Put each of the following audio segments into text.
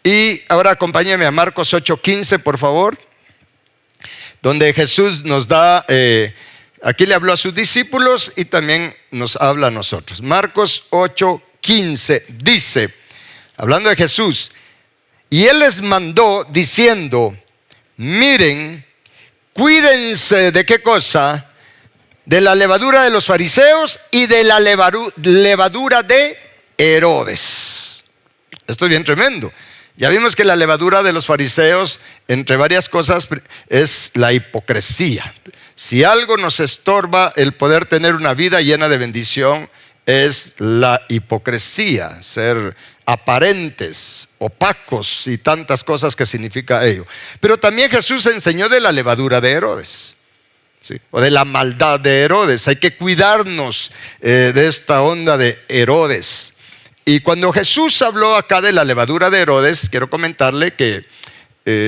Y ahora acompáñenme a Marcos 8:15, por favor, donde Jesús nos da, aquí le habló a sus discípulos y también nos habla a nosotros. Marcos 8:15 dice, hablando de Jesús, y Él les mandó diciendo, miren, cuídense de qué cosa, de la levadura de los fariseos y de la levadura de Herodes. Esto es bien tremendo. Ya vimos que la levadura de los fariseos, entre varias cosas, es la hipocresía. Si algo nos estorba el poder tener una vida llena de bendición, es la hipocresía, ser aparentes, opacos y tantas cosas que significa ello. Pero también Jesús enseñó de la levadura de Herodes, ¿sí? O de la maldad de Herodes. Hay que cuidarnos de esta onda de Herodes. Y cuando Jesús habló acá de la levadura de Herodes, quiero comentarle que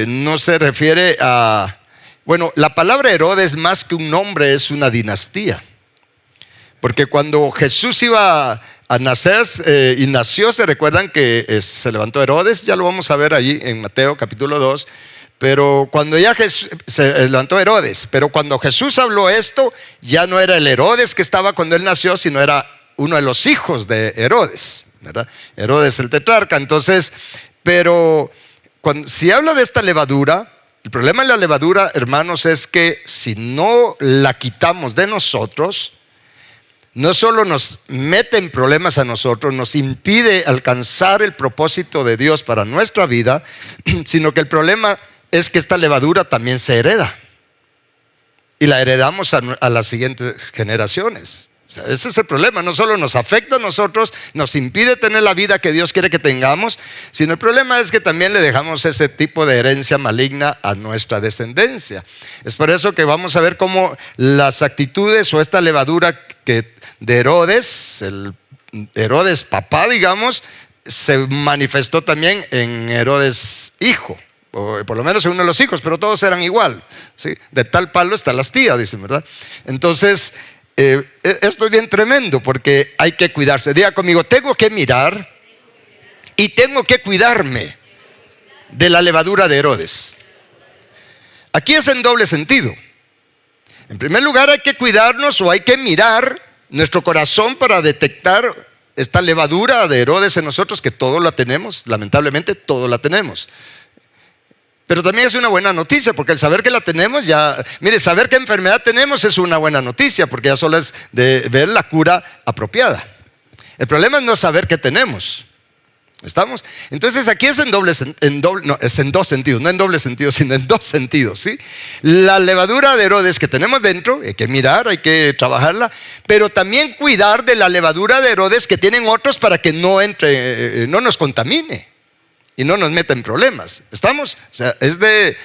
no se refiere a... Bueno, la palabra Herodes más que un nombre es una dinastía. Porque cuando Jesús iba a nacer y nació, se recuerdan que se levantó Herodes, ya lo vamos a ver allí en Mateo capítulo 2. Pero cuando ya se levantó Herodes, pero cuando Jesús habló esto, ya no era el Herodes que estaba cuando él nació, sino era uno de los hijos de Herodes, ¿verdad? Herodes el tetrarca. Entonces, pero si habla de esta levadura, el problema de la levadura, hermanos, es que si no la quitamos de nosotros, no solo nos mete en problemas a nosotros, nos impide alcanzar el propósito de Dios para nuestra vida, sino que el problema es que esta levadura también se hereda y la heredamos a las siguientes generaciones. O sea, ese es el problema. No solo nos afecta a nosotros, nos impide tener la vida que Dios quiere que tengamos, sino el problema es que también le dejamos ese tipo de herencia maligna a nuestra descendencia. Es por eso que vamos a ver cómo las actitudes o esta levadura de Herodes, el Herodes papá, digamos, se manifestó también en Herodes hijo, o por lo menos en uno de los hijos, pero todos eran igual, ¿sí? De tal palo está la astilla, dicen, ¿verdad? Entonces, esto es bien tremendo porque hay que cuidarse. Diga conmigo, tengo que mirar y tengo que cuidarme de la levadura de Herodes. Aquí es en doble sentido. En primer lugar, hay que cuidarnos o hay que mirar nuestro corazón para detectar esta levadura de Herodes en nosotros, que todos la tenemos, lamentablemente todos la tenemos. Pero también es una buena noticia, porque el saber que la tenemos ya, mire, saber qué enfermedad tenemos es una buena noticia, porque ya solo es de ver la cura apropiada. El problema es no saber qué tenemos. ¿Estamos? Entonces aquí es es en dos sentidos, no en doble sentido, sino en dos sentidos, ¿sí? La levadura de Herodes que tenemos dentro, hay que mirar, hay que trabajarla, pero también cuidar de la levadura de Herodes que tienen otros para que no entre, no nos contamine y no nos meta en problemas. ¿Estamos? O sea, es de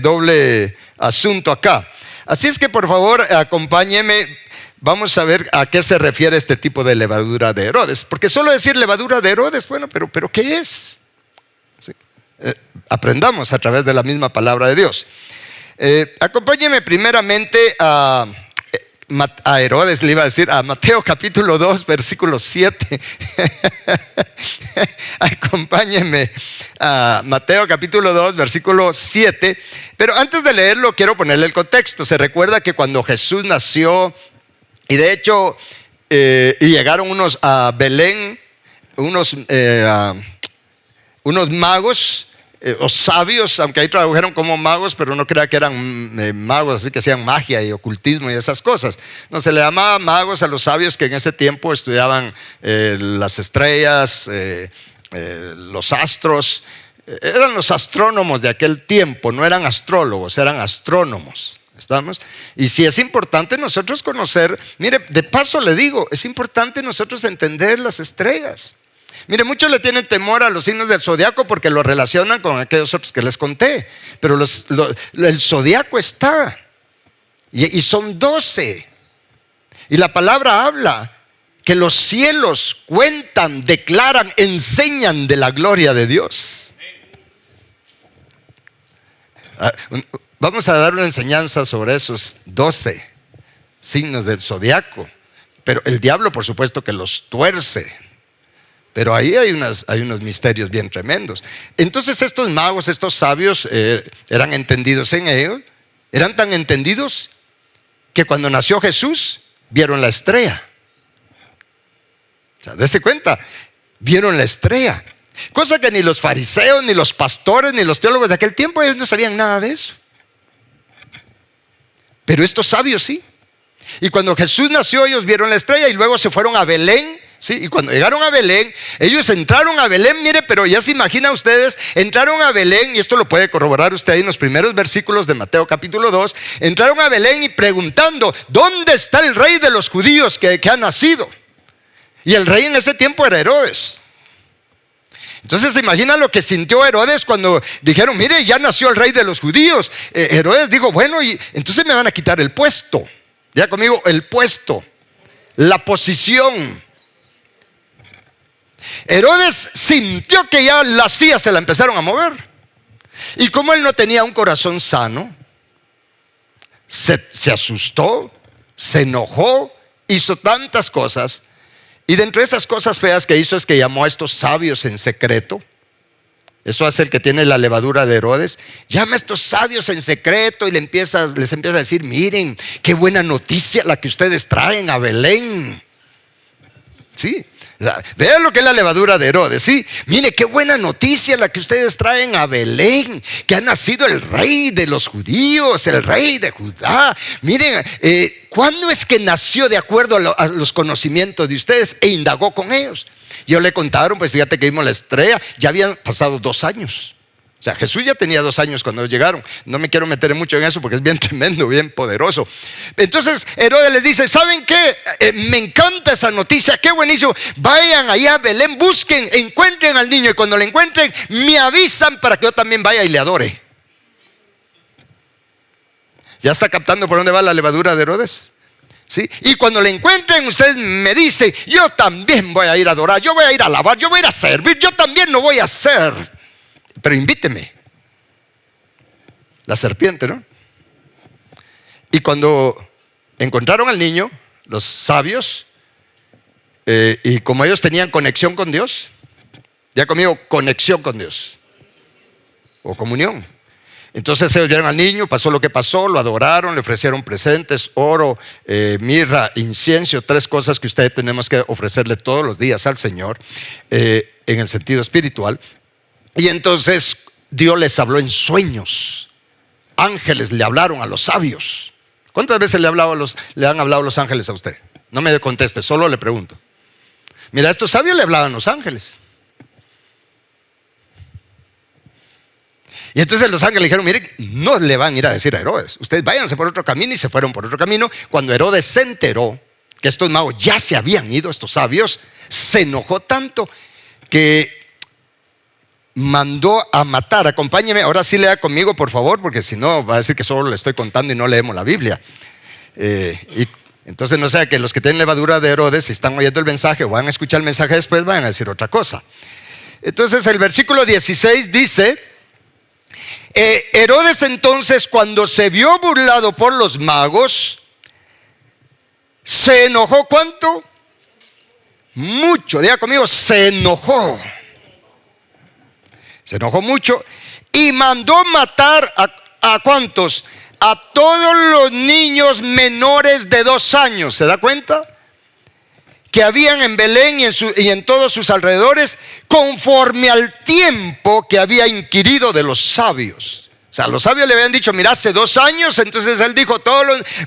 doble asunto acá. Así es que por favor acompáñeme. Vamos a ver a qué se refiere este tipo de levadura de Herodes. Porque solo decir levadura de Herodes, bueno, pero ¿qué es? ¿Sí? Aprendamos a través de la misma palabra de Dios. Acompáñeme primeramente a Herodes, le iba a decir, a Mateo capítulo 2, versículo 7. Acompáñenme a Mateo capítulo 2, versículo 7. Pero antes de leerlo, quiero ponerle el contexto. Se recuerda que cuando Jesús nació, y de hecho, y llegaron unos a Belén, unos magos o sabios, aunque ahí tradujeron como magos, pero no crea que eran magos, así que hacían magia y ocultismo y esas cosas. No, se le llamaba magos a los sabios que en ese tiempo estudiaban las estrellas, los astros. Eran los astrónomos de aquel tiempo, no eran astrólogos, eran astrónomos. ¿Estamos? Y si es importante nosotros conocer, mire, de paso le digo, es importante nosotros entender las estrellas. Mire, muchos le tienen temor a los signos del zodiaco porque lo relacionan con aquellos otros que les conté. Pero el zodiaco está, y son 12. Y la palabra habla que los cielos cuentan, declaran, enseñan de la gloria de Dios. Vamos a dar una enseñanza sobre esos 12 signos del zodiaco. Pero el diablo, por supuesto, que los tuerce. Pero ahí hay unos misterios bien tremendos. Entonces estos magos, estos sabios, eran entendidos en ello. Eran tan entendidos que cuando nació Jesús, vieron la estrella. O sea, dése cuenta, vieron la estrella. Cosa que ni los fariseos, ni los pastores, ni los teólogos de aquel tiempo, ellos no sabían nada de eso. Pero estos sabios sí. Y cuando Jesús nació, ellos vieron la estrella y luego se fueron a Belén. ¿Sí? Y cuando llegaron a Belén, ellos entraron a Belén, mire, pero ya se imaginan ustedes, entraron a Belén, y esto lo puede corroborar usted ahí en los primeros versículos de Mateo capítulo 2, entraron a Belén y preguntando, ¿dónde está el rey de los judíos que ha nacido? Y el rey en ese tiempo era Herodes. Entonces se imagina lo que sintió Herodes cuando dijeron, mire, ya nació el rey de los judíos. Herodes dijo, bueno, y entonces me van a quitar el puesto. Ya conmigo, el puesto, la posición. Herodes sintió que ya las sillas se la empezaron a mover. Y como él no tenía un corazón sano, se asustó, se enojó, hizo tantas cosas. Y dentro de esas cosas feas que hizo es que llamó a estos sabios en secreto. Eso hace el que tiene la levadura de Herodes. Llama a estos sabios en secreto y les empieza a decir, miren, qué buena noticia la que ustedes traen a Belén. Sí, o sea, vean lo que es la levadura de Herodes. Sí, mire, qué buena noticia la que ustedes traen a Belén, que ha nacido el rey de los judíos, el rey de Judá. Miren, ¿cuándo es que nació de acuerdo a los conocimientos de ustedes? E indagó con ellos. Yo le contaron, pues fíjate que vimos la estrella, ya habían pasado 2 años. O sea, Jesús ya tenía 2 años cuando llegaron. No me quiero meter mucho en eso porque es bien tremendo, bien poderoso. Entonces Herodes les dice, ¿saben qué? Me encanta esa noticia, qué buenísimo. Vayan allá a Belén, busquen, encuentren al niño y cuando lo encuentren me avisan para que yo también vaya y le adore. ¿Ya está captando por dónde va la levadura de Herodes? ¿Sí? Y cuando le encuentren ustedes me dicen, yo también voy a ir a adorar, yo voy a ir a alabar, yo voy a ir a servir, yo también lo voy a hacer. Pero invíteme. La serpiente, ¿no? Y cuando encontraron al niño, los sabios, y como ellos tenían conexión con Dios, ya conmigo, conexión con Dios, o comunión. Entonces ellos vieron al niño, pasó lo que pasó, lo adoraron, le ofrecieron presentes, oro, mirra, incienso, 3 cosas que ustedes tenemos que ofrecerle todos los días al Señor, en el sentido espiritual. Y entonces Dios les habló en sueños. Ángeles le hablaron a los sabios. ¿Cuántas veces le han hablado los ángeles a usted? No me conteste, solo le pregunto. Mira, a estos sabios le hablaban los ángeles. Y entonces los ángeles dijeron, miren, no le van a ir a decir a Herodes, ustedes váyanse por otro camino, y se fueron por otro camino. Cuando Herodes se enteró que estos magos ya se habían ido, estos sabios, se enojó tanto que mandó a matar. Acompáñeme, ahora sí lea conmigo por favor, porque si no va a decir que solo le estoy contando y no leemos la Biblia. Y entonces no sea que los que tienen levadura de Herodes, si están oyendo el mensaje o van a escuchar el mensaje después, van a decir otra cosa. Entonces el versículo 16 dice, Herodes entonces, cuando se vio burlado por los magos, se enojó. ¿Cuánto? Mucho. Diga conmigo, se enojó. Se enojó mucho y mandó matar a ¿cuántos? A todos los niños menores de 2 años. ¿Se da cuenta? Que habían en Belén y en todos sus alrededores, conforme al tiempo que había inquirido de los sabios. O sea, los sabios le habían dicho, mira, hace 2 años, entonces él dijo,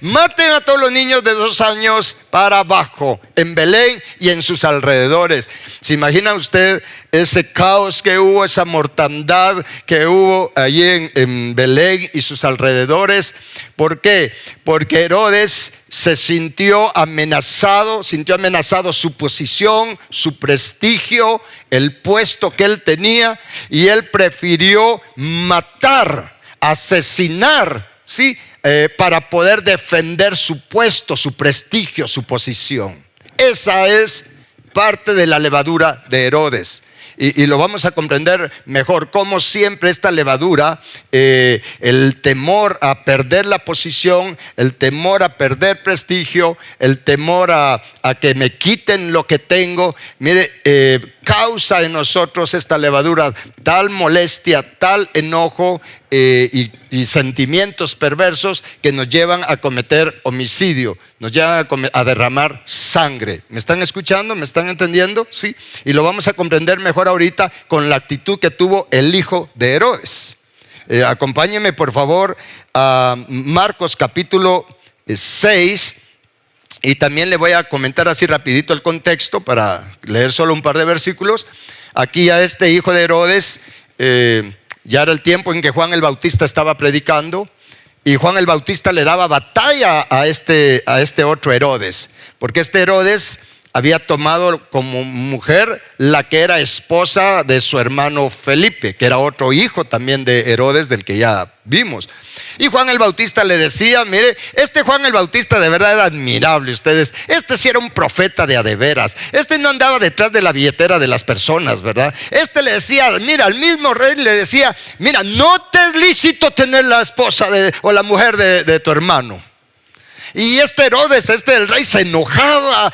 maten a todos los niños de 2 años para abajo, en Belén y en sus alrededores. ¿Se imagina usted ese caos que hubo, esa mortandad que hubo allí en Belén y sus alrededores? ¿Por qué? Porque Herodes se sintió amenazado su posición, su prestigio, el puesto que él tenía, y él prefirió matar, asesinar, ¿sí? Para poder defender su puesto, su prestigio, su posición. Esa es parte de la levadura de Herodes. Y lo vamos a comprender mejor. Como siempre esta levadura, el temor a perder la posición, el temor a perder prestigio, el temor a que me quiten lo que tengo, mire, causa en nosotros esta levadura tal molestia, tal enojo y sentimientos perversos que nos llevan a cometer homicidio, nos llevan a derramar sangre. ¿Me están escuchando? ¿Me están entendiendo? Sí. Y lo vamos a comprender mejor ahorita con la actitud que tuvo el hijo de Herodes. Acompáñenme por favor a Marcos capítulo 6. Y también le voy a comentar así rapidito el contexto para leer solo un par de versículos. Aquí a este hijo de Herodes, ya era el tiempo en que Juan el Bautista estaba predicando, y Juan el Bautista le daba batalla a este otro Herodes, porque este Herodes había tomado como mujer la que era esposa de su hermano Felipe, que era otro hijo también de Herodes, del que ya vimos. Y Juan el Bautista le decía, mire, este Juan el Bautista de verdad era admirable, ustedes, este sí era un profeta de a de veras, este no andaba detrás de la billetera de las personas, ¿verdad? Este le decía, mira, al mismo rey le decía, mira, no te es lícito tener la esposa o la mujer de tu hermano. Y este Herodes, el rey, se enojaba,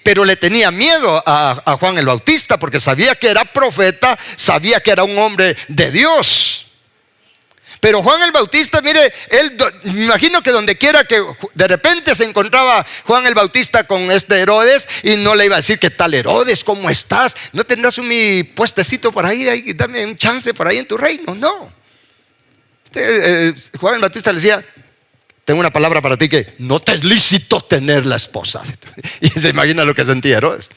pero le tenía miedo a Juan el Bautista, porque sabía que era profeta, sabía que era un hombre de Dios. Pero Juan el Bautista, mire, me imagino que donde quiera que de repente se encontraba Juan el Bautista con este Herodes, y no le iba a decir, ¿qué tal, Herodes? ¿Cómo estás? ¿No tendrás mi puestecito por ahí? Dame un chance por ahí en tu reino. No. Juan el Bautista le decía, tengo una palabra para ti, que no te es lícito tener la esposa. Y se imagina lo que sentía Herodes.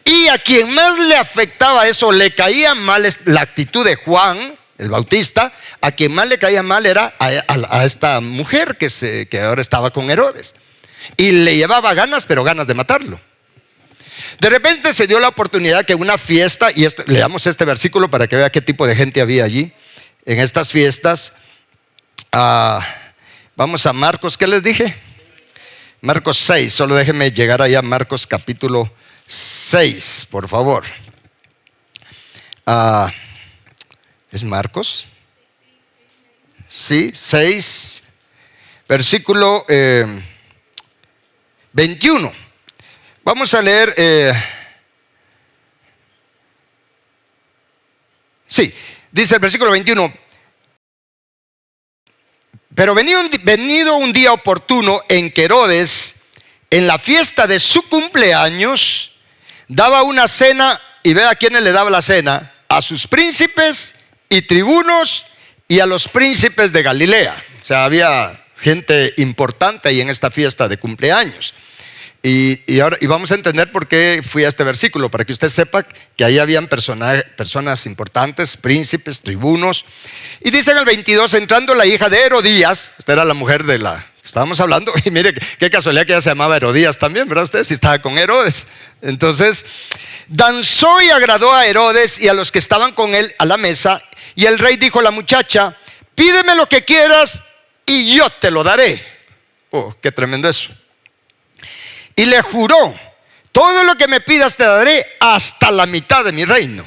Y a quien más le afectaba eso, le caía mal la actitud de Juan el Bautista, a quien más le caía mal era a esta mujer que ahora estaba con Herodes. Y le llevaba ganas, pero ganas de matarlo. De repente se dio la oportunidad que una fiesta, y leamos este versículo para que vea qué tipo de gente había allí en estas fiestas. Vamos a Marcos, ¿qué les dije? Marcos 6, solo déjenme llegar allá a Marcos capítulo 6, por favor. ¿Es Marcos? Sí, 6, versículo 21. Vamos a leer. Sí, dice el versículo 21. Pero venido un día oportuno en que Herodes, en la fiesta de su cumpleaños, daba una cena, y ve a quiénes le daba la cena: a sus príncipes y tribunos y a los príncipes de Galilea. O sea, había gente importante ahí en esta fiesta de cumpleaños. Y vamos a entender por qué fui a este versículo, para que usted sepa que ahí habían personas importantes, príncipes, tribunos. Y dice en el 22, entrando la hija de Herodías, esta era la mujer de la que estábamos hablando, y mire qué casualidad que ella se llamaba Herodías también, ¿verdad usted? Si estaba con Herodes. Entonces, danzó y agradó a Herodes y a los que estaban con él a la mesa. Y el rey dijo a la muchacha, pídeme lo que quieras y yo te lo daré. Oh, qué tremendo eso. Y le juró, todo lo que me pidas te daré, hasta la mitad de mi reino.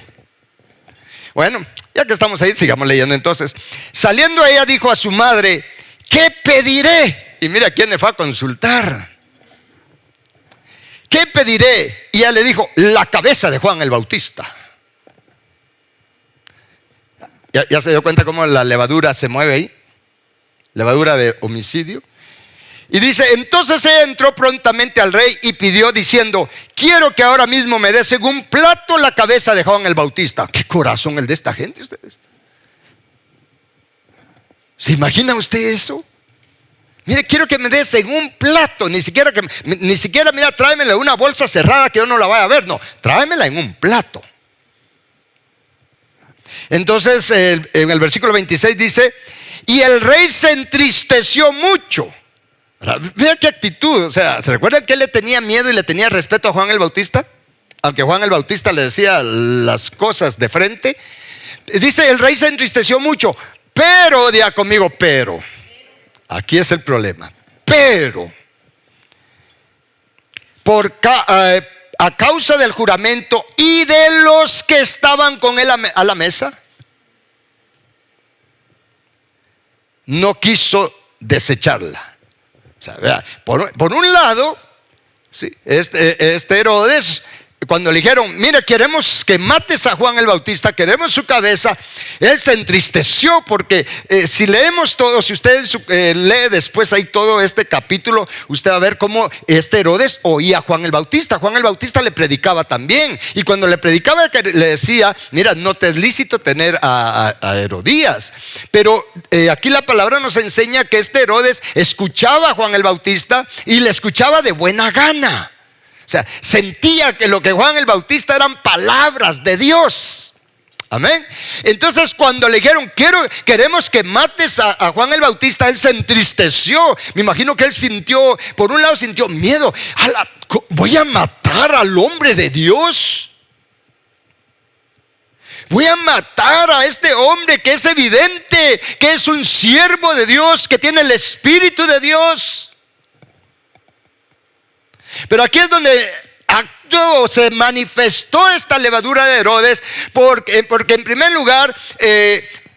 Bueno, ya que estamos ahí, sigamos leyendo entonces. Saliendo ella dijo a su madre, ¿qué pediré? Y mira quién le fue a consultar. ¿Qué pediré? Y ella le dijo, la cabeza de Juan el Bautista. ¿Ya se dio cuenta cómo la levadura se mueve ahí? Levadura de homicidio. Y dice, entonces ella entró prontamente al rey y pidió diciendo, quiero que ahora mismo me des en un plato la cabeza de Juan el Bautista. ¿Qué corazón el de esta gente ustedes? ¿Se imagina usted eso? Mire, quiero que me des en un plato, ni siquiera, mira, tráemela en una bolsa cerrada que yo no la vaya a ver. No, tráemela en un plato. Entonces en el versículo 26 dice, y el rey se entristeció mucho. Vea qué actitud, o sea, ¿se recuerdan que él le tenía miedo y le tenía respeto a Juan el Bautista? Aunque Juan el Bautista le decía las cosas de frente. Dice, el rey se entristeció mucho, pero, diga conmigo, pero. Aquí es el problema. Pero, a causa del juramento y de los que estaban con él a la mesa, no quiso desecharla. O sea, vea, por un lado, sí, este Herodes, cuando le dijeron, mira, queremos que mates a Juan el Bautista, queremos su cabeza, él se entristeció porque si leemos todo, si usted lee después ahí todo este capítulo, usted va a ver cómo este Herodes oía a Juan el Bautista. Juan el Bautista le predicaba también, y cuando le predicaba le decía, mira, no te es lícito tener a Herodías. Pero aquí la palabra nos enseña que este Herodes escuchaba a Juan el Bautista y le escuchaba de buena gana. O sea, sentía que lo que Juan el Bautista eran palabras de Dios. Amén. Entonces cuando le dijeron, queremos que mates a Juan el Bautista, él se entristeció. Me imagino que él sintió, por un lado sintió miedo. Voy a matar al hombre de Dios. Voy a matar a este hombre que es evidente que es un siervo de Dios, que tiene el Espíritu de Dios. Pero aquí es donde se manifestó esta levadura de Herodes, porque en primer lugar,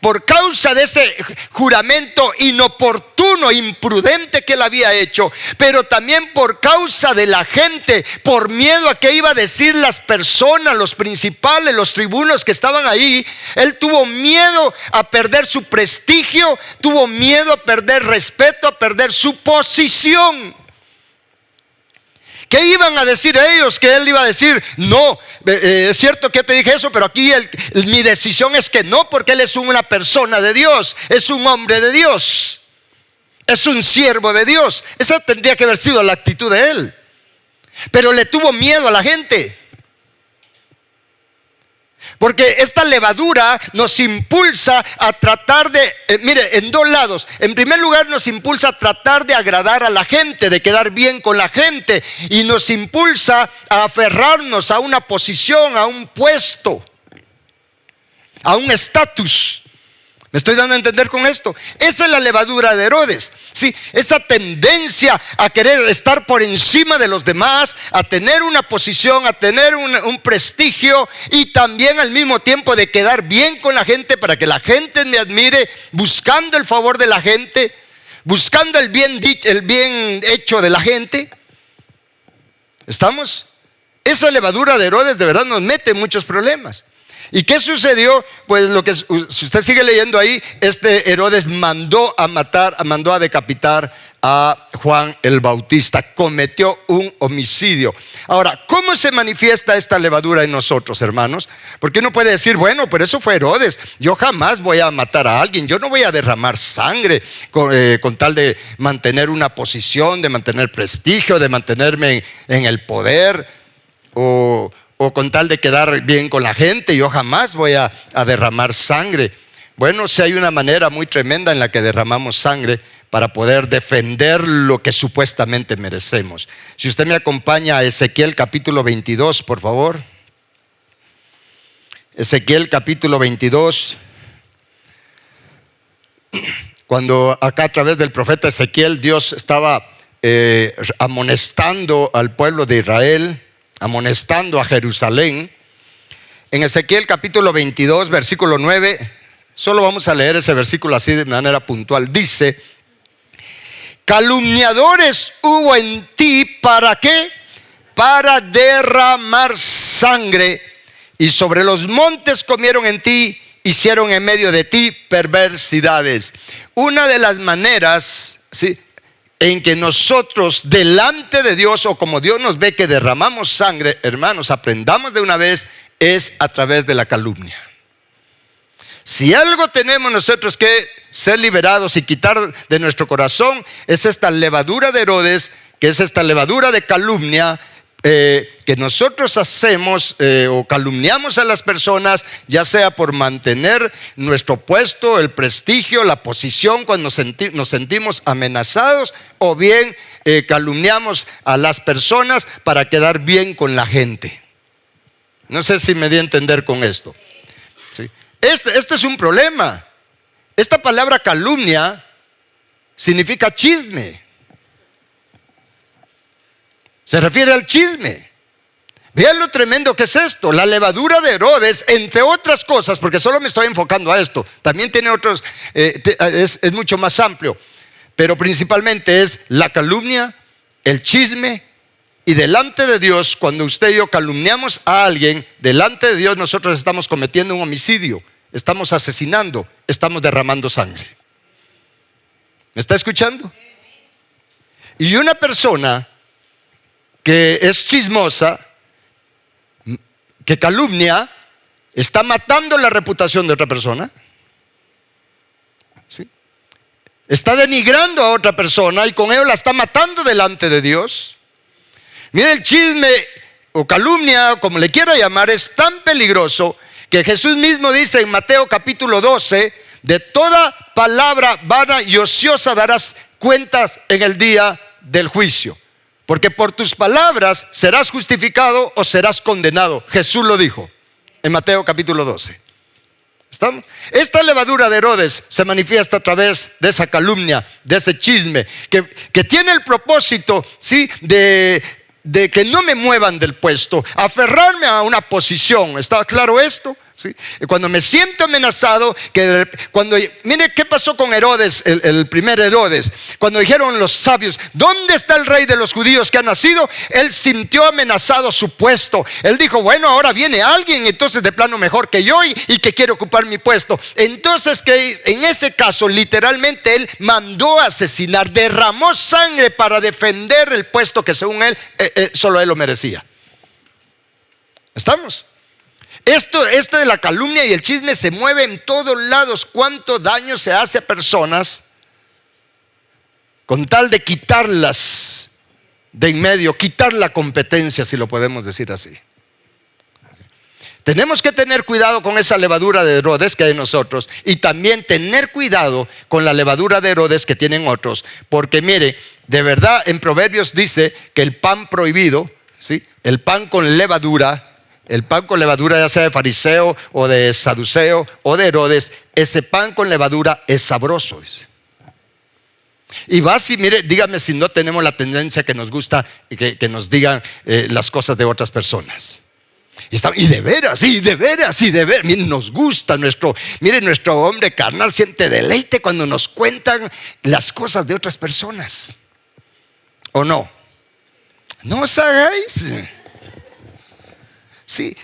por causa de ese juramento inoportuno, imprudente que él había hecho, pero también por causa de la gente, por miedo a qué iba a decir las personas, los principales, los tribunos que estaban ahí. Él tuvo miedo a perder su prestigio, tuvo miedo a perder respeto, a perder su posición. ¿Qué iban a decir ellos? Que él iba a decir, no, es cierto que yo te dije eso, pero aquí mi decisión es que no, porque él es una persona de Dios, es un hombre de Dios, es un siervo de Dios. Esa tendría que haber sido la actitud de él. Pero le tuvo miedo a la gente. Porque esta levadura nos impulsa a tratar de, mire, en dos lados. En primer lugar, nos impulsa a tratar de agradar a la gente, de quedar bien con la gente. Y nos impulsa a aferrarnos a una posición, a un puesto, a un estatus. ¿Me estoy dando a entender con esto? Esa es la levadura de Herodes. Sí, esa tendencia a querer estar por encima de los demás, a tener una posición, a tener un prestigio, y también al mismo tiempo de quedar bien con la gente para que la gente me admire, buscando el favor de la gente, buscando el bien hecho de la gente. ¿Estamos? Esa levadura de Herodes de verdad nos mete en muchos problemas. ¿Y qué sucedió? Pues si usted sigue leyendo ahí, este Herodes mandó a decapitar a Juan el Bautista, cometió un homicidio. Ahora, ¿cómo se manifiesta esta levadura en nosotros, hermanos? Porque uno puede decir, bueno, pero eso fue Herodes, yo jamás voy a matar a alguien, yo no voy a derramar sangre con tal de mantener una posición, de mantener prestigio, de mantenerme en el poder, o con tal de quedar bien con la gente, yo jamás voy a derramar sangre. Bueno, sí hay una manera muy tremenda en la que derramamos sangre para poder defender lo que supuestamente merecemos. Si usted me acompaña a Ezequiel capítulo 22, por favor. Ezequiel capítulo 22. Cuando acá a través del profeta Ezequiel Dios estaba amonestando al pueblo de Israel, amonestando a Jerusalén. En Ezequiel capítulo 22 versículo 9, solo vamos a leer ese versículo así de manera puntual. Dice: calumniadores hubo en ti, ¿para qué? Para derramar sangre, y sobre los montes comieron en ti, hicieron en medio de ti perversidades. Una de las maneras, ¿sí?, en que nosotros delante de Dios, o como Dios nos ve que derramamos sangre, hermanos, aprendamos de una vez, es a través de la calumnia. Si algo tenemos nosotros que ser liberados y quitar de nuestro corazón, es esta levadura de Herodes, que es esta levadura de calumnia, que nosotros hacemos o calumniamos a las personas, ya sea por mantener nuestro puesto, el prestigio, la posición cuando nos sentimos amenazados, o bien calumniamos a las personas para quedar bien con la gente. No sé si me di a entender con esto. ¿Sí? Este es un problema. Esta palabra calumnia significa chisme. Se refiere al chisme. Vean lo tremendo que es esto. La levadura de Herodes, entre otras cosas, porque solo me estoy enfocando a esto, también tiene otros, es mucho más amplio, pero principalmente es la calumnia, el chisme. Y delante de Dios, cuando usted y yo calumniamos a alguien, delante de Dios nosotros estamos cometiendo un homicidio, estamos asesinando, estamos derramando sangre. ¿Me está escuchando? Y una persona que es chismosa, que calumnia, está matando la reputación de otra persona. ¿Sí? Está denigrando a otra persona y con ello la está matando delante de Dios. Mire, el chisme o calumnia, como le quiera llamar, es tan peligroso que Jesús mismo dice en Mateo capítulo 12, de toda palabra vana y ociosa darás cuentas en el día del juicio. Porque por tus palabras serás justificado o serás condenado. Jesús lo dijo en Mateo capítulo 12. ¿Estamos? Esta levadura de Herodes se manifiesta a través de esa calumnia, de ese chisme, que tiene el propósito, ¿sí?, de que no me muevan del puesto, aferrarme a una posición. ¿Está claro esto? ¿Sí? Cuando me siento amenazado, mire qué pasó con Herodes, el primer Herodes. Cuando dijeron los sabios, ¿dónde está el rey de los judíos que ha nacido? Él sintió amenazado su puesto. Él dijo, bueno, ahora viene alguien entonces de plano mejor que yo y que quiere ocupar mi puesto. Entonces, que en ese caso literalmente él mandó a asesinar, derramó sangre para defender el puesto que según él solo él lo merecía. ¿Estamos? Esto de la calumnia y el chisme se mueve en todos lados. ¿Cuánto daño se hace a personas con tal de quitarlas de en medio, quitar la competencia, si lo podemos decir así? Tenemos que tener cuidado con esa levadura de Herodes que hay en nosotros y también tener cuidado con la levadura de Herodes que tienen otros. Porque mire, de verdad en Proverbios dice que el pan prohibido, ¿sí?, el pan con levadura, el pan con levadura, ya sea de fariseo o de saduceo o de Herodes, ese pan con levadura es sabroso. Y va así, mire, dígame si no tenemos la tendencia que nos gusta que nos digan las cosas de otras personas. Y de veras, miren, nos gusta nuestro hombre carnal siente deleite cuando nos cuentan las cosas de otras personas. ¿O no? No os hagáis. Sí,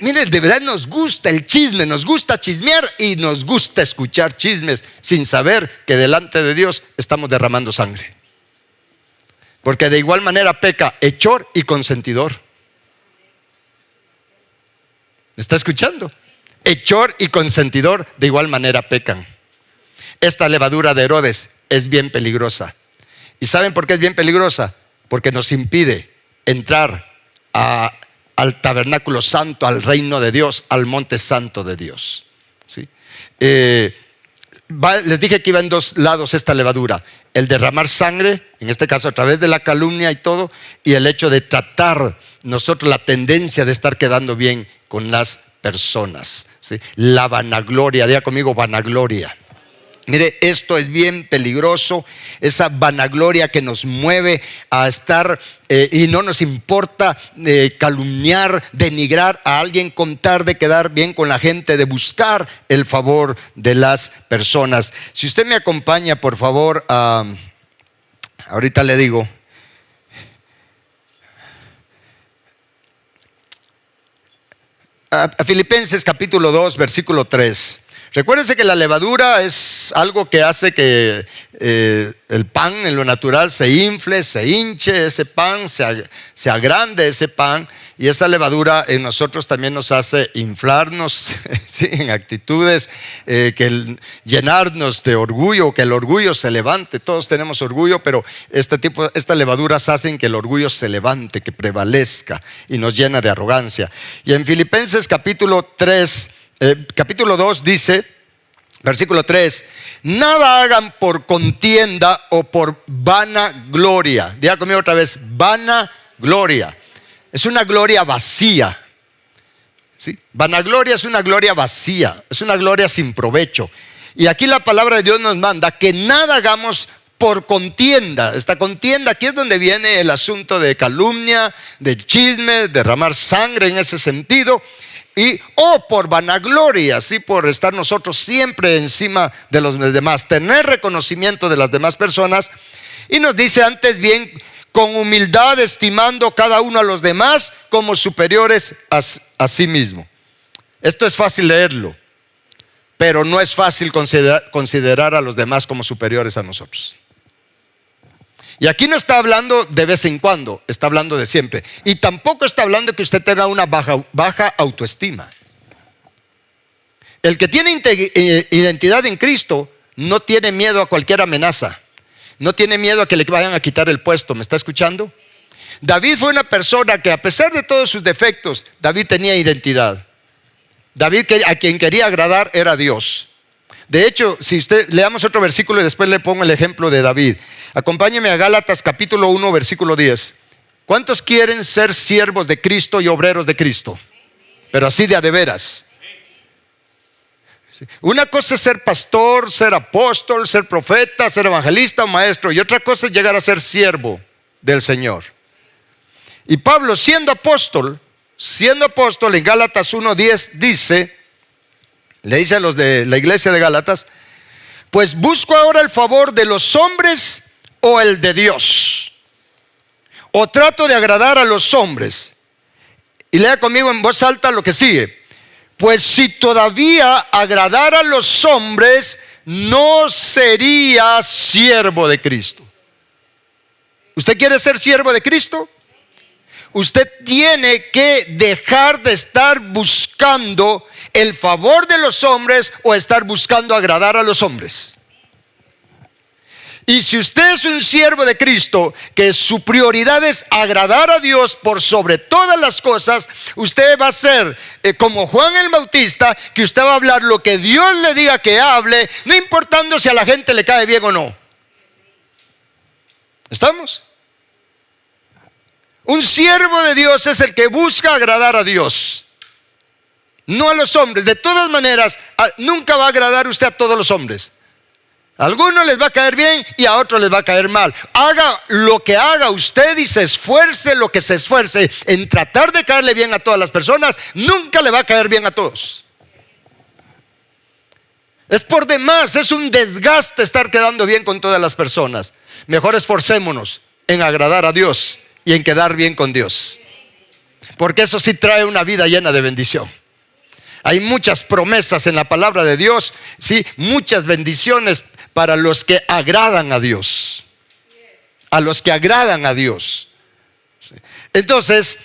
miren, de verdad nos gusta el chisme, nos gusta chismear y nos gusta escuchar chismes sin saber que delante de Dios estamos derramando sangre. Porque de igual manera peca hechor y consentidor. ¿Me está escuchando? Hechor y consentidor de igual manera pecan. Esta levadura de Herodes es bien peligrosa. ¿Y saben por qué es bien peligrosa? Porque nos impide entrar al tabernáculo santo, al reino de Dios, al monte santo de Dios. ¿Sí? Les dije que iba en dos lados esta levadura: el derramar sangre, en este caso a través de la calumnia y todo, y el hecho de tratar nosotros la tendencia de estar quedando bien con las personas. ¿Sí? La vanagloria, diga conmigo, vanagloria. Mire, esto es bien peligroso, esa vanagloria que nos mueve a estar y no nos importa calumniar, denigrar a alguien con tal de quedar bien con la gente, de buscar el favor de las personas. Si usted me acompaña, por favor, ahorita le digo. A Filipenses capítulo 2, versículo 3. Recuérdense que la levadura es algo que hace que el pan en lo natural se infle, se hinche ese pan, se agrande ese pan, y esa levadura en nosotros también nos hace inflarnos, ¿sí?, en actitudes, llenarnos de orgullo, que el orgullo se levante. Todos tenemos orgullo, pero estas levaduras hacen que el orgullo se levante, que prevalezca y nos llena de arrogancia. Y en Filipenses capítulo 2 dice, versículo 3: nada hagan por contienda o por vanagloria. Diga conmigo otra vez, vanagloria. Es una gloria vacía. ¿Sí? Vanagloria es una gloria vacía, es una gloria sin provecho. Y aquí la palabra de Dios nos manda que nada hagamos por contienda. Esta contienda, aquí es donde viene el asunto de calumnia, de chisme, derramar sangre en ese sentido. O por vanagloria, ¿sí? Por estar nosotros siempre encima de los demás, tener reconocimiento de las demás personas. Y nos dice antes bien, con humildad estimando cada uno a los demás como superiores a sí mismo. Esto es fácil leerlo, pero no es fácil considerar a los demás como superiores a nosotros. Y aquí no está hablando de vez en cuando, está hablando de siempre. Y tampoco está hablando que usted tenga una baja autoestima. El que tiene identidad en Cristo no tiene miedo a cualquier amenaza. No tiene miedo a que le vayan a quitar el puesto. ¿Me está escuchando? David fue una persona que, a pesar de todos sus defectos, David tenía identidad. David, a quien quería agradar, era Dios. De hecho, si usted leamos otro versículo y después le pongo el ejemplo de David. Acompáñeme a Gálatas capítulo 1, versículo 10. ¿Cuántos quieren ser siervos de Cristo y obreros de Cristo? Pero así de veras. Una cosa es ser pastor, ser apóstol, ser profeta, ser evangelista o maestro, y otra cosa es llegar a ser siervo del Señor. Y Pablo, siendo apóstol en Gálatas 1:10 dice, le dice a los de la iglesia de Gálatas: pues busco ahora el favor de los hombres o el de Dios, o trato de agradar a los hombres. Y lea conmigo en voz alta lo que sigue: pues si todavía agradara a los hombres, no sería siervo de Cristo. ¿Usted quiere ser siervo de Cristo? Usted tiene que dejar de estar buscando el favor de los hombres o estar buscando agradar a los hombres. Y si usted es un siervo de Cristo, que su prioridad es agradar a Dios por sobre todas las cosas, usted va a ser como Juan el Bautista, que usted va a hablar lo que Dios le diga que hable, no importando si a la gente le cae bien o no. ¿Estamos? Un siervo de Dios es el que busca agradar a Dios, no a los hombres. De todas maneras, nunca va a agradar usted a todos los hombres. A algunos les va a caer bien y a otros les va a caer mal. Haga lo que haga usted y se esfuerce lo que se esfuerce en tratar de caerle bien a todas las personas, nunca le va a caer bien a todos. Es por demás, es un desgaste estar quedando bien con todas las personas. Mejor esforcémonos en agradar a Dios y en quedar bien con Dios, porque eso sí trae una vida llena de bendición. Hay muchas promesas en la palabra de Dios, sí, muchas bendiciones para los que agradan a Dios. A los que agradan a Dios. Entonces,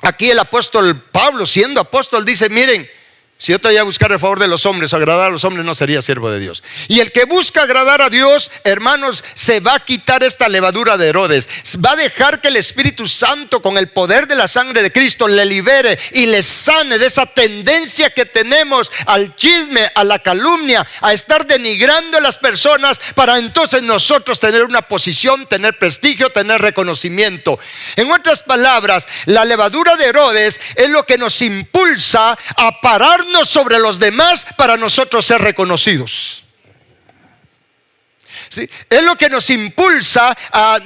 aquí el apóstol Pablo, siendo apóstol, dice: miren, si yo te voy a buscar el favor de los hombres o agradar a los hombres, no sería siervo de Dios. Y el que busca agradar a Dios, hermanos, se va a quitar esta levadura de Herodes. Va a dejar que el Espíritu Santo, con el poder de la sangre de Cristo, le libere y le sane de esa tendencia que tenemos al chisme, a la calumnia, a estar denigrando a las personas para entonces nosotros tener una posición, tener prestigio, tener reconocimiento. En otras palabras, la levadura de Herodes es lo que nos impulsa a parar sobre los demás para nosotros ser reconocidos. ¿Sí? Es lo que nos impulsa a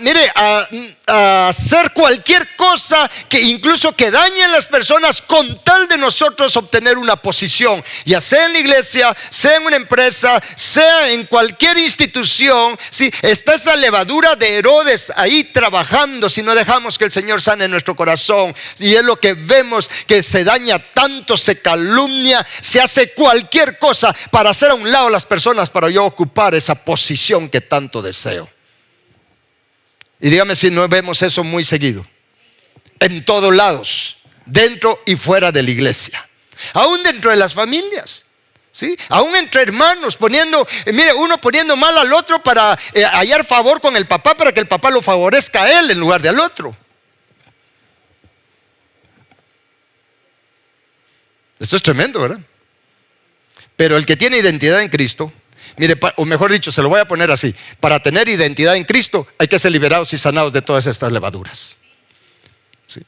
hacer cualquier cosa que incluso que dañe a las personas con tal de nosotros obtener una posición, ya sea en la iglesia, sea en una empresa, sea en cualquier institución. ¿Sí? Está esa levadura de Herodes ahí trabajando si no dejamos que el Señor sane nuestro corazón. Y es lo que vemos, que se daña tanto, se calumnia, se hace cualquier cosa para hacer a un lado a las personas para yo ocupar esa posición que tanto deseo. Y dígame si no vemos eso muy seguido, en todos lados, dentro y fuera de la iglesia, aún dentro de las familias, ¿sí? Aún entre hermanos, uno poniendo mal al otro para hallar favor con el papá, para que el papá lo favorezca a él en lugar de al otro. Esto es tremendo, ¿verdad? Pero el que tiene identidad en Cristo, mire, o mejor dicho, se lo voy a poner así: para tener identidad en Cristo hay que ser liberados y sanados de todas estas levaduras. ¿Sí?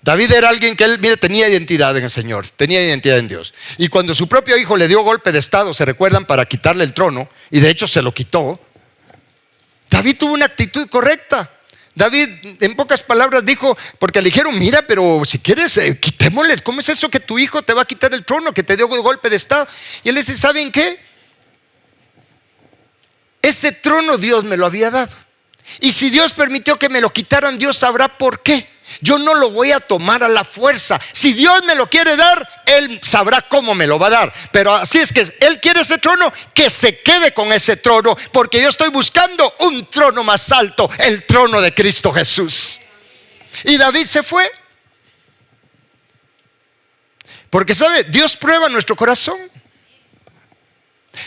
David era alguien que él, tenía identidad en el Señor, tenía identidad en Dios. Y cuando su propio hijo le dio golpe de estado, se recuerdan, para quitarle el trono, y de hecho se lo quitó, David tuvo una actitud correcta. David, en pocas palabras, dijo, porque le dijeron, mira, pero si quieres, quitémosle. ¿Cómo es eso que tu hijo te va a quitar el trono, que te dio golpe de estado? Y él dice, ¿saben qué? Ese trono Dios me lo había dado. Y si Dios permitió que me lo quitaran, Dios sabrá por qué. Yo no lo voy a tomar a la fuerza. Si Dios me lo quiere dar, Él sabrá cómo me lo va a dar. Pero así es que Él quiere ese trono, que se quede con ese trono, porque yo estoy buscando un trono más alto, el trono de Cristo Jesús. Y David se fue. Porque sabe, Dios prueba nuestro corazón.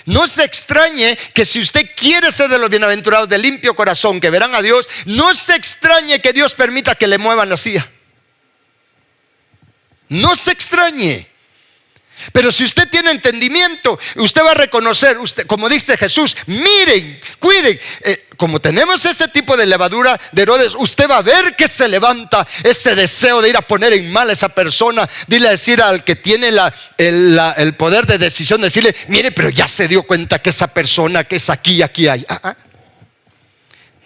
No se extrañe que si usted quiere ser de los bienaventurados de limpio corazón, que verán a Dios, no se extrañe que Dios permita que le muevan la silla. No se extrañe. Pero si usted tiene entendimiento, usted va a reconocer, como dice Jesús, miren, cuiden. Como tenemos ese tipo de levadura de Herodes, usted va a ver que se levanta ese deseo de ir a poner en mal a esa persona, de ir a decir al que tiene el poder de decisión, decirle, mire, pero ya se dio cuenta que esa persona que es aquí, hay.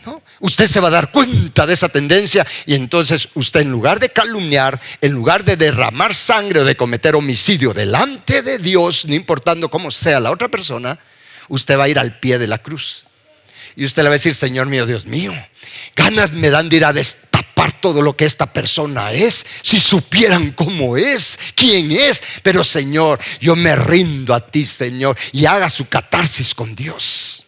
¿No? Usted se va a dar cuenta de esa tendencia, y entonces usted, en lugar de calumniar, en lugar de derramar sangre o de cometer homicidio delante de Dios, no importando cómo sea la otra persona, usted va a ir al pie de la cruz. Y usted le va a decir, Señor mío, Dios mío, ganas me dan de ir a destapar todo lo que esta persona es. Si supieran cómo es, quién es. Pero Señor, yo me rindo a ti, Señor. Y haga su catarsis con Dios.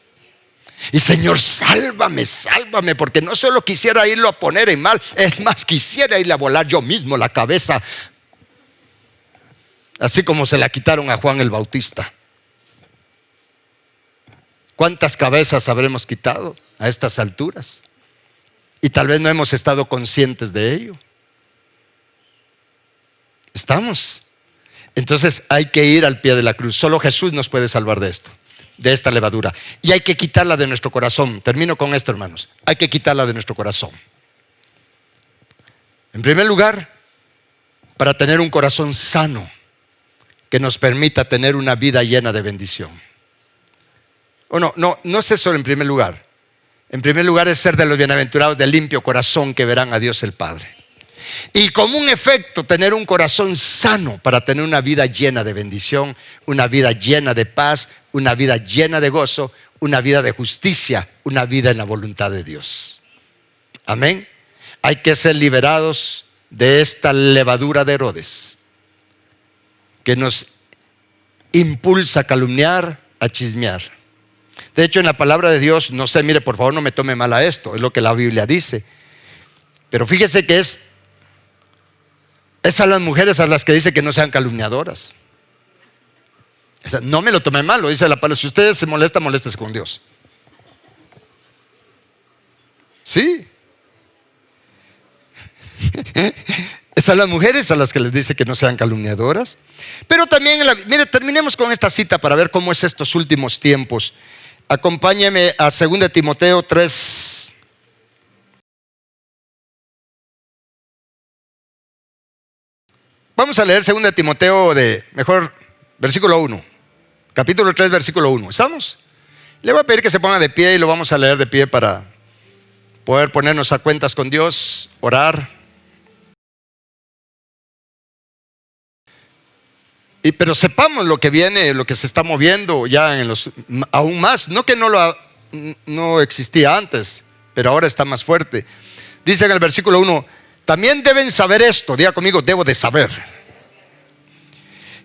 Y Señor, sálvame, sálvame, porque no solo quisiera irlo a poner en mal, es más, quisiera irle a volar yo mismo la cabeza, así como se la quitaron a Juan el Bautista. ¿Cuántas cabezas habremos quitado a estas alturas? Y tal vez no hemos estado conscientes de ello. ¿Estamos? Entonces hay que ir al pie de la cruz. Solo Jesús nos puede salvar de esto, de esta levadura. Y hay que quitarla de nuestro corazón. Termino con esto, hermanos. Hay que quitarla de nuestro corazón. En primer lugar, para tener un corazón sano, que nos permita tener una vida llena de bendición. O no es eso en primer lugar. En primer lugar es ser de los bienaventurados de limpio corazón, que verán a Dios el Padre. Y como un efecto, tener un corazón sano para tener una vida llena de bendición, una vida llena de paz, una vida llena de gozo, una vida de justicia, una vida en la voluntad de Dios. Amén. Hay que ser liberados de esta levadura de Herodes, que nos impulsa a calumniar, a chismear. De hecho, en la palabra de Dios, no sé, mire, por favor no me tome mal a esto, es lo que la Biblia dice. Pero fíjese que es a las mujeres a las que dice que no sean calumniadoras. No me lo tome mal, lo dice la palabra. Si ustedes se molestan, moléstese con Dios. Sí. Es a las mujeres a las que les dice que no sean calumniadoras. Pero también, mire, terminemos con esta cita para ver cómo es estos últimos tiempos. Acompáñeme a 2 Timoteo 3. Vamos a leer 2 Timoteo versículo 1. Capítulo 3, versículo 1. ¿Estamos? Le voy a pedir que se ponga de pie y lo vamos a leer de pie para poder ponernos a cuentas con Dios, orar. Pero sepamos lo que viene, lo que se está moviendo ya aún más. No que no existía antes, pero ahora está más fuerte. Dice en el versículo 1, también deben saber esto, diga conmigo, debo de saber,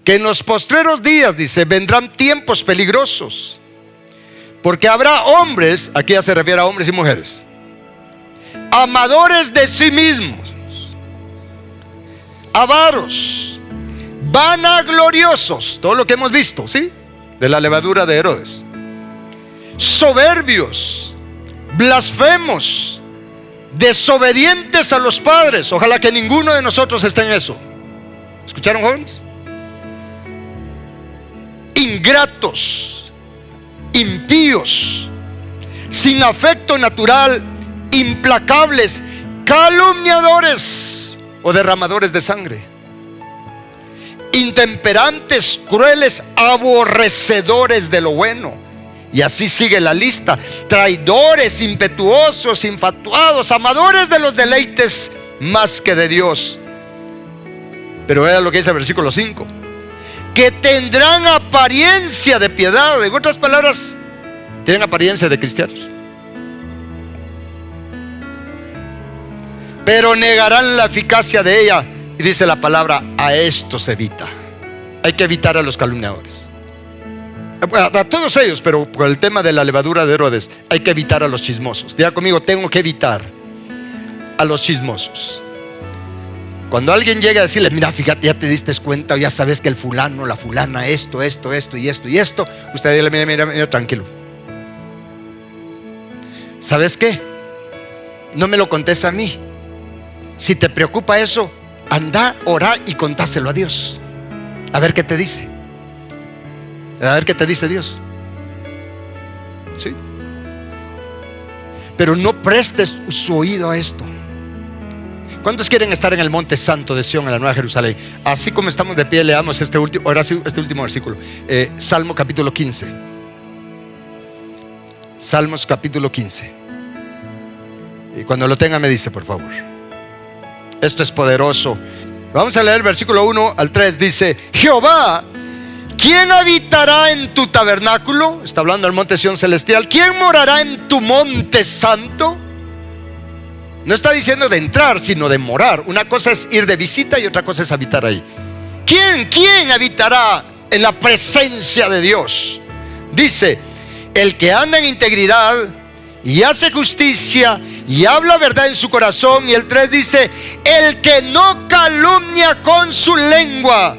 que en los postreros días, dice, vendrán tiempos peligrosos, porque habrá hombres, aquí ya se refiere a hombres y mujeres, amadores de sí mismos, avaros, vanagloriosos, todo lo que hemos visto, ¿sí? De la levadura de Herodes. Soberbios, blasfemos, desobedientes a los padres. Ojalá que ninguno de nosotros esté en eso. ¿Escucharon, jóvenes? Ingratos, impíos, sin afecto natural, implacables, calumniadores o derramadores de sangre, intemperantes, crueles, aborrecedores de lo bueno, Y así sigue la lista: traidores, impetuosos, infatuados, amadores de los deleites más que de Dios. Pero vea lo que dice el versículo 5: que tendrán apariencia de piedad. En otras palabras, tienen apariencia de cristianos, pero negarán la eficacia de ella. Y dice la palabra: a esto se evita. Hay que evitar a los calumniadores, a todos ellos, pero por el tema de la levadura de Herodes, hay que evitar a los chismosos. Diga conmigo: tengo que evitar a los chismosos. Cuando alguien llega a decirle: mira, fíjate, ya te diste cuenta, o ya sabes que el fulano, la fulana, esto y esto, usted dile: mira, tranquilo. ¿Sabes qué? No me lo contes a mí. Si te preocupa eso, anda, ora y contáselo a Dios. A ver qué te dice. A ver qué te dice Dios. ¿Sí? Pero no prestes su oído a esto. ¿Cuántos quieren estar en el monte santo de Sión, en la Nueva Jerusalén? Así como estamos de pie, leamos este último versículo. Salmo capítulo 15. Salmos capítulo 15. Y cuando lo tenga me dice, por favor. Esto es poderoso. Vamos a leer el versículo 1 al 3. Dice: Jehová, ¿quién habitará en tu tabernáculo? Está hablando del monte Sión celestial. ¿Quién morará en tu monte santo? No está diciendo de entrar, sino de morar. Una cosa es ir de visita y otra cosa es habitar ahí. ¿Quién habitará en la presencia de Dios? Dice: el que anda en integridad y hace justicia y habla verdad en su corazón. Y el 3 dice: el que no calumnia con su lengua,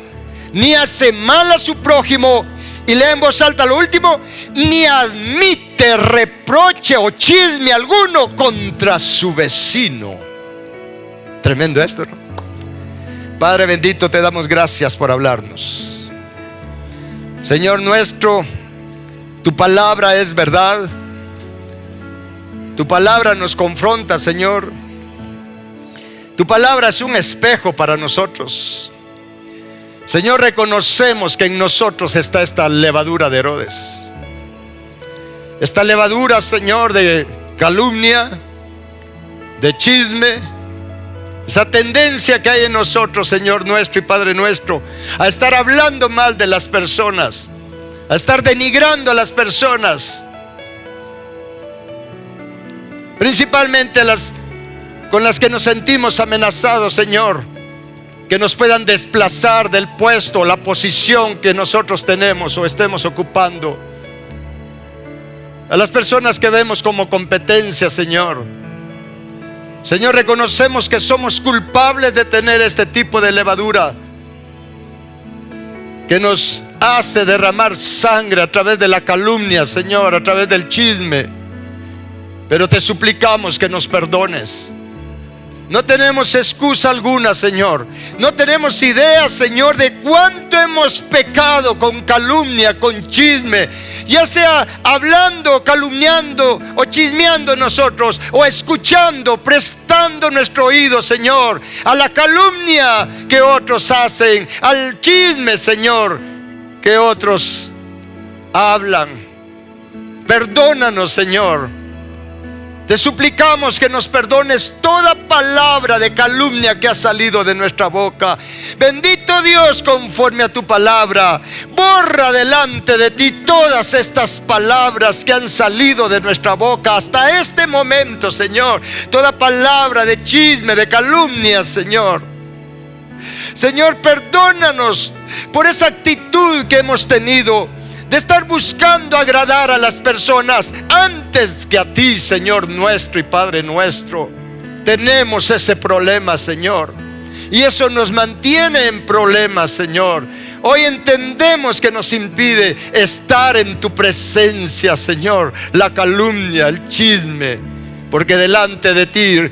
ni hace mal a su prójimo. Y lee en voz alta lo último: ni admite reproche o chisme alguno contra su vecino. Tremendo esto, ¿no? Padre bendito, te damos gracias por hablarnos. Señor nuestro, tu palabra es verdad. Tu palabra nos confronta, Señor. Tu palabra es un espejo para nosotros. Señor, reconocemos que en nosotros está esta levadura de Herodes. Esta levadura, Señor, de calumnia, de chisme. Esa tendencia que hay en nosotros, Señor nuestro y Padre nuestro, a estar hablando mal de las personas, a estar denigrando a las personas. Principalmente con las que nos sentimos amenazados, Señor, que nos puedan desplazar del puesto, la posición que nosotros tenemos o estemos ocupando. A las personas que vemos como competencia, Señor. Señor, reconocemos que somos culpables de tener este tipo de levadura que nos hace derramar sangre a través de la calumnia, Señor, a través del chisme. Pero te suplicamos que nos perdones. No tenemos excusa alguna, Señor. No tenemos idea, Señor, de cuánto hemos pecado con calumnia, con chisme, ya sea hablando, calumniando o chismeando nosotros, o escuchando, prestando nuestro oído, Señor, a la calumnia que otros hacen, al chisme, Señor, que otros hablan. Perdónanos, Señor. Te suplicamos que nos perdones toda palabra de calumnia que ha salido de nuestra boca. Bendito Dios, conforme a tu palabra, borra delante de ti todas estas palabras que han salido de nuestra boca hasta este momento, Señor. Toda palabra de chisme, de calumnia, Señor. Señor, perdónanos por esa actitud que hemos tenido de estar buscando agradar a las personas antes que a ti, Señor nuestro y Padre nuestro. Tenemos ese problema, Señor, y eso nos mantiene en problemas, Señor. Hoy entendemos que nos impide estar en tu presencia, Señor, la calumnia, el chisme, porque delante de ti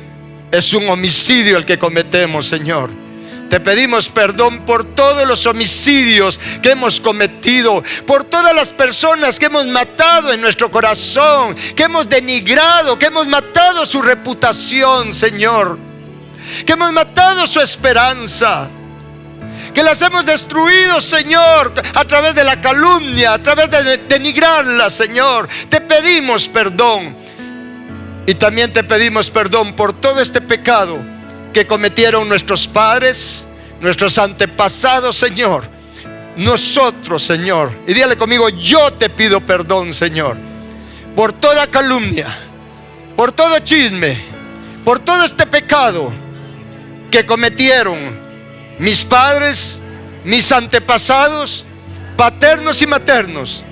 es un homicidio el que cometemos, Señor. Te pedimos perdón por todos los homicidios que hemos cometido, por todas las personas que hemos matado en nuestro corazón, que hemos denigrado, que hemos matado su reputación, Señor, que hemos matado su esperanza, que las hemos destruido, Señor, a través de la calumnia, a través de denigrarla, Señor. Te pedimos perdón. Y también te pedimos perdón por todo este pecado que cometieron nuestros padres, nuestros antepasados, Señor. Nosotros, Señor. Y dígale conmigo: yo te pido perdón, Señor, por toda calumnia, por todo chisme, por todo este pecado que cometieron mis padres, mis antepasados, paternos y maternos,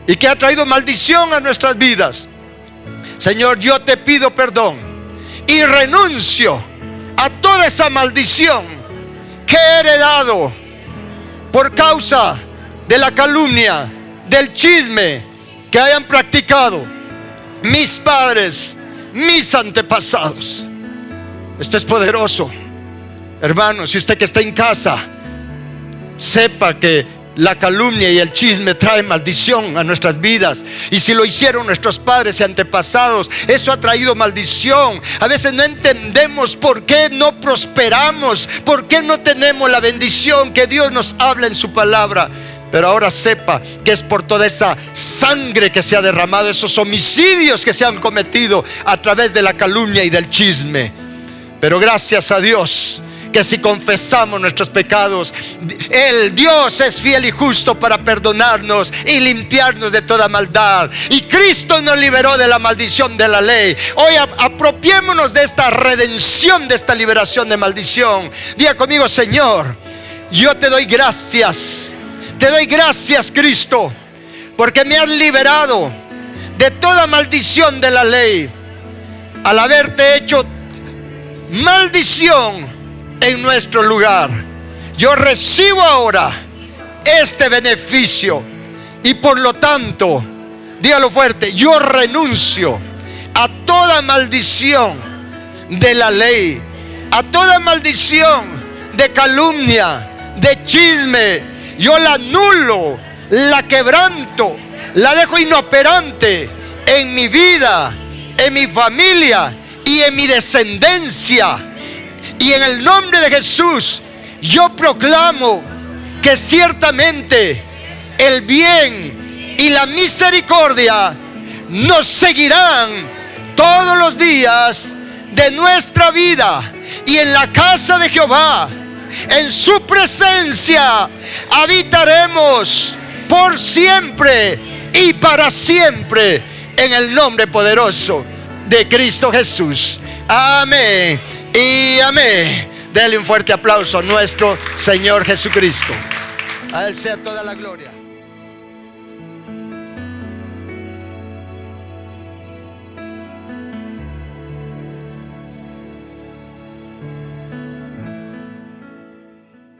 y que ha traído maldición a nuestras vidas. Señor, yo te pido perdón y renuncio a toda esa maldición que he heredado por causa de la calumnia, del chisme que hayan practicado mis padres, mis antepasados. Esto es poderoso. Hermano, si usted que está en casa, sepa que la calumnia y el chisme trae maldición a nuestras vidas. Y si lo hicieron nuestros padres y antepasados, eso ha traído maldición. A veces no entendemos por qué no prosperamos, por qué no tenemos la bendición que Dios nos habla en su palabra. Pero ahora sepa que es por toda esa sangre que se ha derramado, esos homicidios que se han cometido a través de la calumnia y del chisme. Pero gracias a Dios, que si confesamos nuestros pecados, el Dios es fiel y justo para perdonarnos y limpiarnos de toda maldad. Y Cristo nos liberó de la maldición de la ley. Hoy apropiémonos de esta redención, de esta liberación de maldición. Diga conmigo: Señor, yo te doy gracias. Te doy gracias, Cristo, porque me has liberado de toda maldición de la ley, al haberte hecho maldición en nuestro lugar. Yo recibo ahora este beneficio y por lo tanto, dígalo fuerte, yo renuncio a toda maldición de la ley, a toda maldición de calumnia, de chisme. Yo la anulo, la quebranto, la dejo inoperante en mi vida, en mi familia y en mi descendencia. Y en el nombre de Jesús, yo proclamo que ciertamente el bien y la misericordia nos seguirán todos los días de nuestra vida. Y en la casa de Jehová, en su presencia, habitaremos por siempre y para siempre, en el nombre poderoso de Cristo Jesús. Amén y amén. Dele un fuerte aplauso a nuestro Señor Jesucristo. A Él sea toda la gloria.